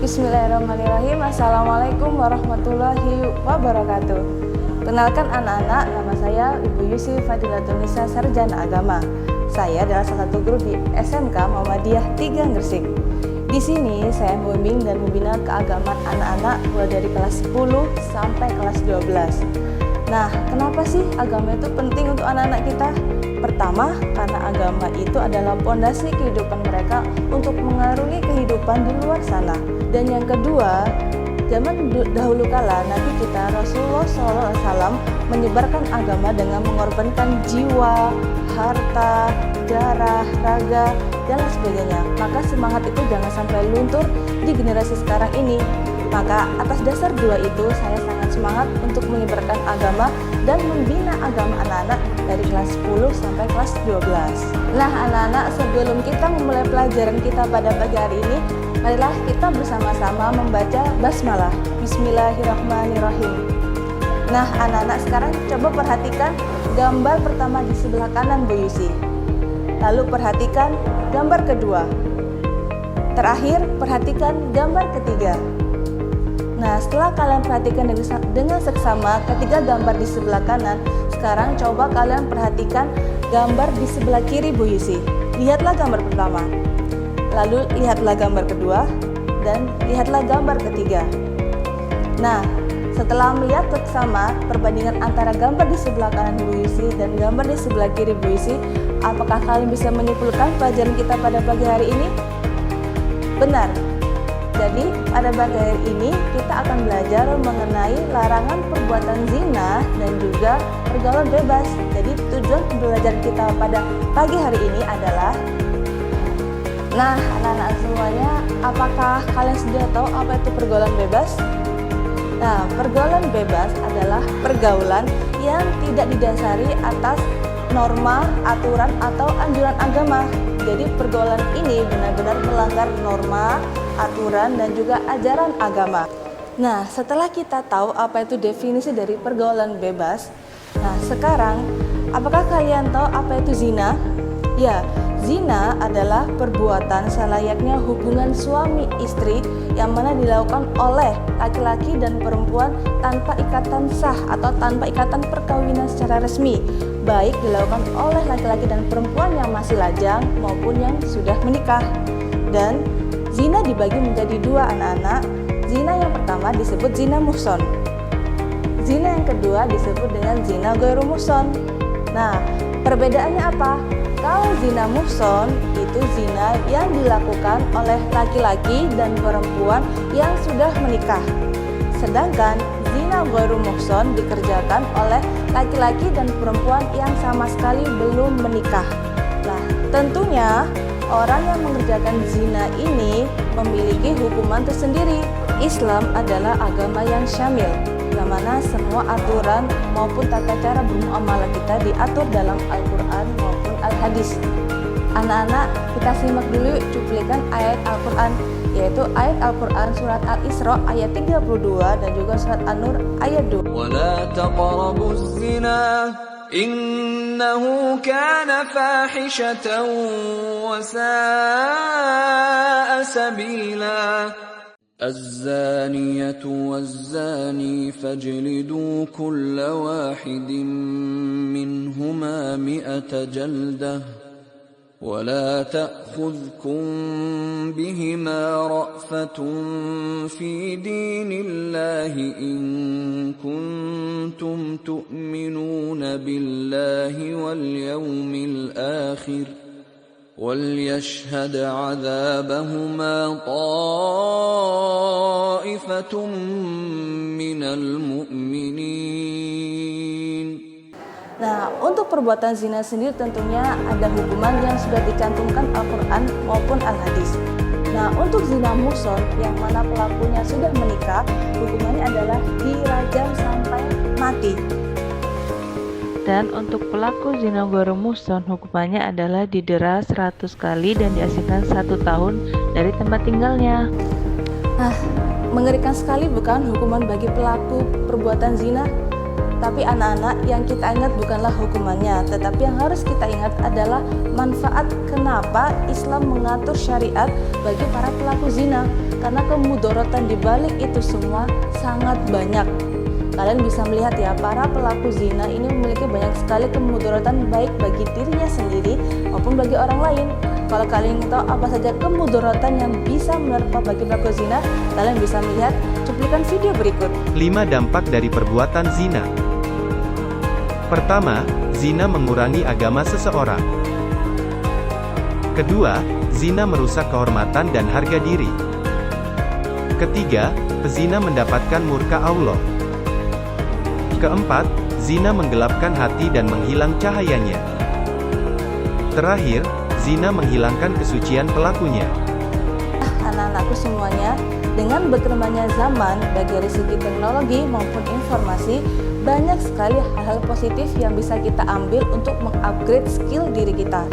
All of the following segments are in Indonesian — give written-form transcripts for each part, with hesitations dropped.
Bismillahirrahmanirrahim. Assalamualaikum warahmatullahi wabarakatuh. Kenalkan anak-anak, nama saya Ibu Yusi Fadilatun-Nisa, Sarjana Agama. Saya adalah salah satu guru di SMK Muhammadiyah 3 Gresik. Di sini saya membimbing dan membina keagamaan anak-anak mulai dari kelas 10 sampai kelas 12. Nah, kenapa sih agama itu penting untuk anak-anak kita? Pertama, karena agama itu adalah pondasi kehidupan mereka untuk mengarungi kehidupan di luar sana. Dan yang kedua, zaman dahulu kala Nabi kita Rasulullah SAW menyebarkan agama dengan mengorbankan jiwa, harta, darah, raga, dan lain sebagainya. Maka semangat itu jangan sampai luntur di generasi sekarang ini. Maka atas dasar dua itu saya sangat semangat untuk menyebarkan agama dan membina agama anak-anak dari kelas 10 sampai kelas 12. Nah anak-anak, sebelum kita memulai pelajaran kita pada pagi hari ini, marilah kita bersama-sama membaca basmalah. Bismillahirrahmanirrahim. Nah anak-anak, sekarang coba perhatikan gambar pertama di sebelah kanan Bu Yusi. Lalu perhatikan gambar kedua. Terakhir perhatikan gambar ketiga. Nah, setelah kalian perhatikan dengan seksama ketiga gambar di sebelah kanan, sekarang coba kalian perhatikan gambar di sebelah kiri Bu Yusi. Lihatlah gambar pertama, lalu lihatlah gambar kedua, dan lihatlah gambar ketiga. Nah, setelah melihat seksama perbandingan antara gambar di sebelah kanan Bu Yusi dan gambar di sebelah kiri Bu Yusi, apakah kalian bisa menyimpulkan pelajaran kita pada pagi hari ini? Benar. Jadi pada pagi hari ini kita akan belajar mengenai larangan perbuatan zina dan juga pergaulan bebas. Jadi tujuan pembelajaran kita pada pagi hari ini adalah, nah anak-anak semuanya, apakah kalian sudah tahu apa itu pergaulan bebas? Nah, pergaulan bebas adalah pergaulan yang tidak didasari atas norma, aturan, atau anjuran agama. Jadi pergaulan ini benar-benar melanggar norma, aturan, dan juga ajaran agama. Nah, setelah kita tahu apa itu definisi dari pergaulan bebas, nah sekarang apakah kalian tahu apa itu zina? Ya, zina adalah perbuatan selayaknya hubungan suami istri yang mana dilakukan oleh laki-laki dan perempuan tanpa ikatan sah atau tanpa ikatan perkawinan secara resmi, baik dilakukan oleh laki-laki dan perempuan yang masih lajang maupun yang sudah menikah. Dan zina dibagi menjadi dua anak-anak. Zina yang pertama disebut zina muhson. Zina yang kedua disebut dengan zina ghairu muhson. Nah, perbedaannya apa? Kalau zina muhson itu zina yang dilakukan oleh laki-laki dan perempuan yang sudah menikah. Sedangkan zina ghairu muhson dikerjakan oleh laki-laki dan perempuan yang sama sekali belum menikah. Nah, tentunya orang yang mengerjakan zina ini memiliki hukuman tersendiri. Islam adalah agama yang syamil, yang mana semua aturan maupun tata cara bermuamalah kita diatur dalam Al-Quran maupun Al-Hadis. Anak-anak, kita simak dulu cuplikan ayat Al-Quran, yaitu ayat Al-Quran surat Al-Isra ayat 32 dan juga surat An-Nur ayat 2. وَلَا تَقْرَبُوا الزِّنَا إِنَّهُ كَانَ فَاحِشَةً وَسَاءَ سَبِيلًا الزَّانِيَةُ وَالزَّانِي فَاجْلِدُوا كُلَّ وَاحِدٍ مِّنْهُمَا 100 جَلْدَةٍ وَلَا تَأْخُذْكُمْ بِهِمَا رَأْفَةٌ فِي دِينِ اللَّهِ إِن كُنتُمْ تُؤْمِنُونَ بِاللَّهِ وَالْيَوْمِ الْآخِرِ وَلْيَشْهَدْ عَذَابَهُمَا طَائِفَةٌ مِّنَ الْمُؤْمِنِينَ. Nah, untuk perbuatan zina sendiri tentunya ada hukuman yang sudah dicantumkan Al-Quran maupun Al-Hadis. Nah, untuk zina muhson yang mana pelakunya sudah menikah, hukumannya adalah dirajam sampai mati. Dan untuk pelaku zina ghairu muhson, hukumannya adalah didera 100 kali dan diasingkan 1 tahun dari tempat tinggalnya. Nah, mengerikan sekali bukan hukuman bagi pelaku perbuatan zina? Tapi anak-anak, yang kita ingat bukanlah hukumannya, tetapi yang harus kita ingat adalah manfaat kenapa Islam mengatur syariat bagi para pelaku zina. Karena kemudaratan di balik itu semua sangat banyak. Kalian bisa melihat ya, para pelaku zina ini memiliki banyak sekali kemudaratan baik bagi dirinya sendiri maupun bagi orang lain. Kalau kalian ingin tahu apa saja kemudaratan yang bisa menerpa bagi pelaku zina, kalian bisa melihat cuplikan video berikut. 5 dampak dari perbuatan zina. Pertama, zina mengurangi agama seseorang. Kedua, zina merusak kehormatan dan harga diri. Ketiga, pezina mendapatkan murka Allah. Keempat, zina menggelapkan hati dan menghilang cahayanya. Terakhir, zina menghilangkan kesucian pelakunya. Anak-anakku semuanya, dengan berkembangnya zaman bagi dari segi teknologi maupun informasi, banyak sekali hal-hal positif yang bisa kita ambil untuk mengupgrade skill diri kita.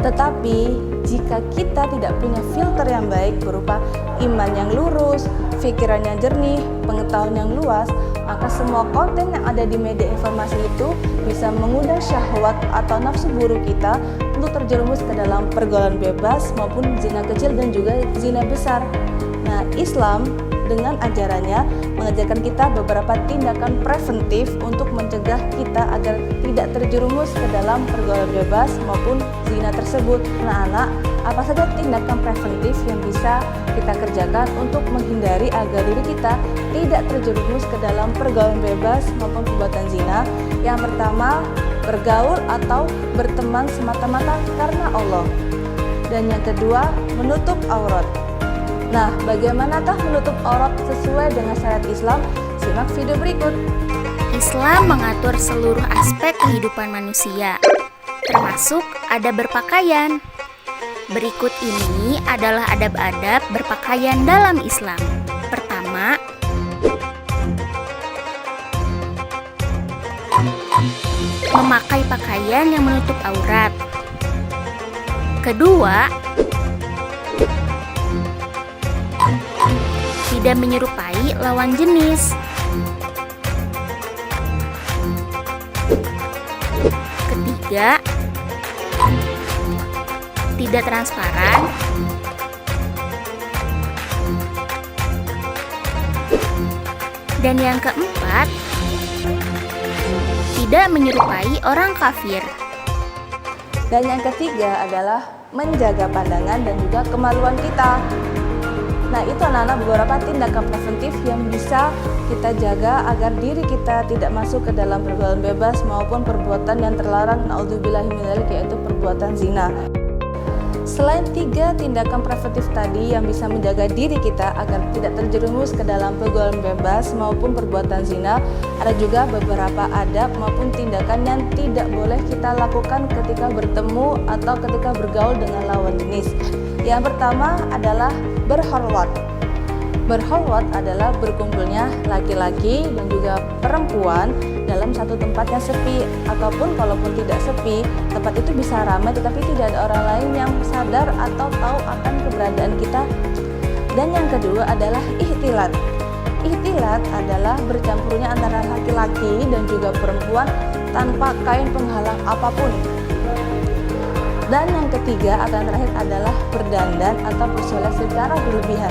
Tetapi jika kita tidak punya filter yang baik berupa iman yang lurus, pikiran yang jernih, pengetahuan yang luas, maka semua konten yang ada di media informasi itu bisa mengundang syahwat atau nafsu buruk kita untuk terjerumus ke dalam pergaulan bebas maupun zina kecil dan juga zina besar. Nah, Islam dengan ajarannya mengajarkan kita beberapa tindakan preventif untuk mencegah kita agar tidak terjerumus ke dalam pergaulan bebas maupun zina tersebut. Anak-anak, apa saja tindakan preventif yang bisa kita kerjakan untuk menghindari agar diri kita tidak terjerumus ke dalam pergaulan bebas maupun perbuatan zina? Yang pertama, bergaul atau berteman semata-mata karena Allah. Dan yang kedua, menutup aurat. Nah, bagaimanakah menutup aurat sesuai dengan syariat Islam? Simak video berikut. Islam mengatur seluruh aspek kehidupan manusia, termasuk adab berpakaian. Berikut ini adalah adab-adab berpakaian dalam Islam. Pertama, memakai pakaian yang menutup aurat. Kedua, tidak menyerupai lawan jenis. Ketiga, tidak transparan. Dan yang keempat, tidak menyerupai orang kafir. Dan yang ketiga adalah menjaga pandangan dan juga kemaluan kita. Nah, itu anak-anak beberapa tindakan preventif yang bisa kita jaga agar diri kita tidak masuk ke dalam pergaulan bebas maupun perbuatan yang terlarang, naudzubillahi min dzalik, yaitu perbuatan zina. Selain 3 tindakan preventif tadi yang bisa menjaga diri kita agar tidak terjerumus ke dalam pergaulan bebas maupun perbuatan zina, ada juga beberapa adab maupun tindakan yang tidak boleh kita lakukan ketika bertemu atau ketika bergaul dengan lawan jenis. Yang pertama adalah berkholwat. Berkholwat adalah berkumpulnya laki-laki dan juga perempuan dalam satu tempat yang sepi, ataupun kalaupun tidak sepi, tempat itu bisa ramai tetapi tidak ada orang lain yang sadar atau tahu akan keberadaan kita. Dan yang kedua adalah ihtilat. Ihtilat adalah bercampurnya antara laki-laki dan juga perempuan tanpa kain penghalang apapun. Dan yang ketiga atau yang terakhir adalah berdandan atau bersolek secara berlebihan.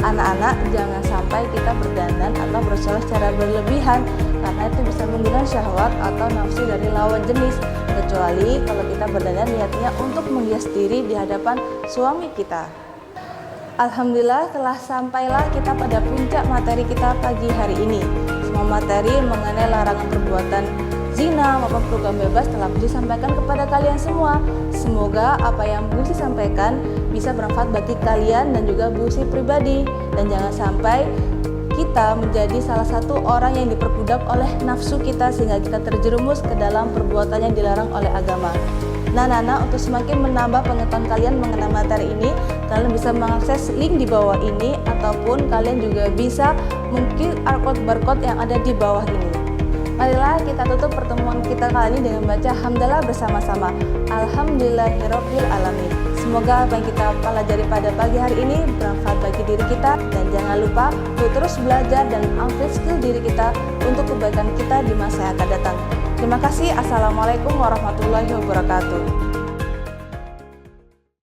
Anak-anak, jangan sampai kita berdandan atau bersolek secara berlebihan, karena itu bisa mengundang syahwat atau nafsu dari lawan jenis. Kecuali kalau kita berdandan niatnya untuk menghias diri di hadapan suami kita. Alhamdulillah, telah sampailah kita pada puncak materi kita pagi hari ini. Semua materi mengenai larangan perbuatan zina maupun program bebas telah Busi sampaikan kepada kalian semua. Semoga apa yang Busi sampaikan bisa bermanfaat bagi kalian dan juga Busi pribadi. Dan jangan sampai kita menjadi salah satu orang yang diperbudak oleh nafsu kita sehingga kita terjerumus ke dalam perbuatan yang dilarang oleh agama. Nah, Nana, untuk semakin menambah pengetahuan kalian mengenai materi ini, kalian bisa mengakses link di bawah ini ataupun kalian juga bisa mengklik barcode yang ada di bawah ini. Marilah kita tutup pertemuan kita kali ini dengan baca hamdalah bersama-sama. Alhamdulillahirabbil alamin. Semoga apa yang kita pelajari pada pagi hari ini bermanfaat bagi diri kita, dan jangan lupa untuk terus belajar dan upgrade skill diri kita untuk kebaikan kita di masa yang akan datang. Terima kasih. Assalamualaikum warahmatullahi wabarakatuh.